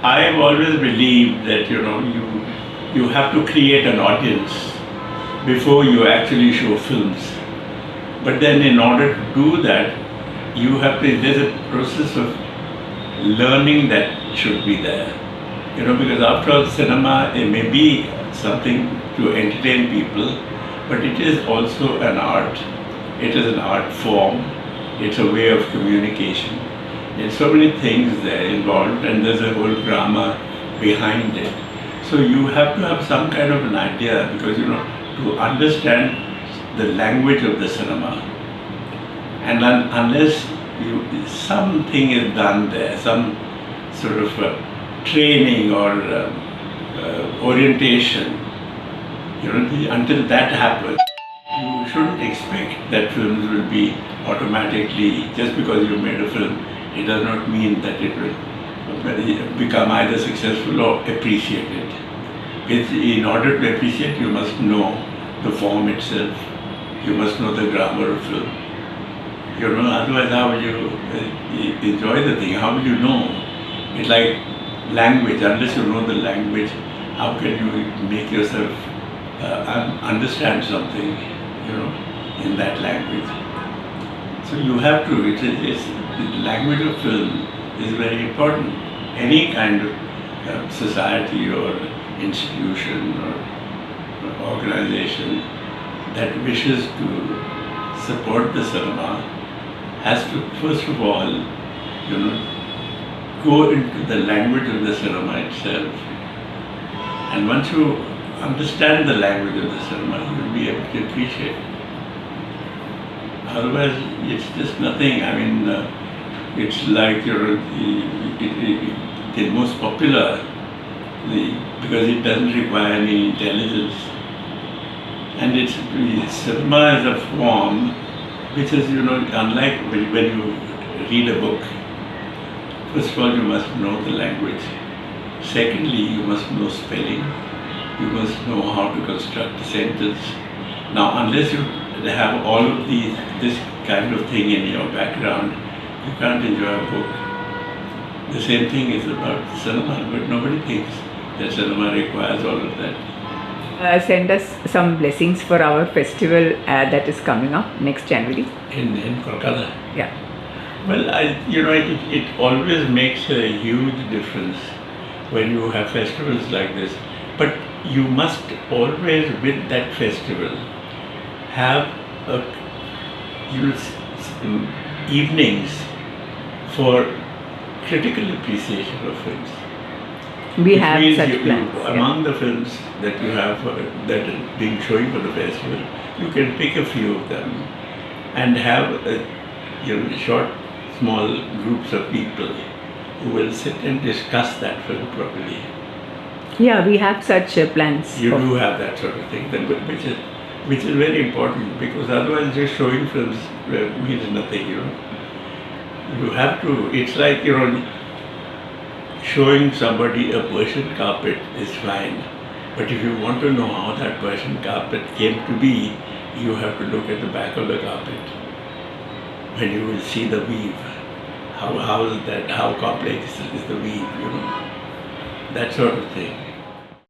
I've always believed that you have to create an audience before you actually show films. But then in order to do that, there's a process of learning that should be there. Because after all, cinema, it may be something to entertain people, but it is also an art. It is an art form. It's a way of communication. There's so many things there involved, and there's a whole drama behind it. So you have to have some kind of an idea, because to understand the language of the cinema, and unless something is done there, some sort of training or orientation, until that happens, you shouldn't expect that films will be automatically, just because you made a film, it does not mean that it will become either successful or appreciated. In order to appreciate, you must know the form itself. You must know the grammar of film. Otherwise how will you enjoy the thing? How will you know? It's like language. Unless you know the language, how can you make yourself understand something, in that language? So you have to, the language of film is very important. Any kind of society or institution or organization that wishes to support the cinema has to, first of all, go into the language of the cinema itself. And once you understand the language of the cinema, you will be able to appreciate it. Otherwise, it's just nothing. I mean, it's like the most popular, because it doesn't require any intelligence. And cinema is a form which is, unlike when you read a book. First of all, you must know the language. Secondly, you must know spelling. You must know how to construct a sentence. Now, unless you have all of this kind of thing in your background, you can't enjoy a book. The same thing is about cinema, but nobody thinks that cinema requires all of that. Send us some blessings for our festival that is coming up next January. In Kolkata? Yeah. Well, it always makes a huge difference when you have festivals like this. But you must always, with that festival, have evenings for critical appreciation of films. We have such plans. Among the films that you have that are being shown for the festival, you can pick a few of them and have short, small groups of people who will sit and discuss that film properly. Yeah, we have such plans. You do have that sort of thing, which is very important, because otherwise just showing films means nothing. You have to. It's like showing somebody a Persian carpet is fine, but if you want to know how that Persian carpet came to be, you have to look at the back of the carpet, when you will see the weave. How complex is the weave, that sort of thing.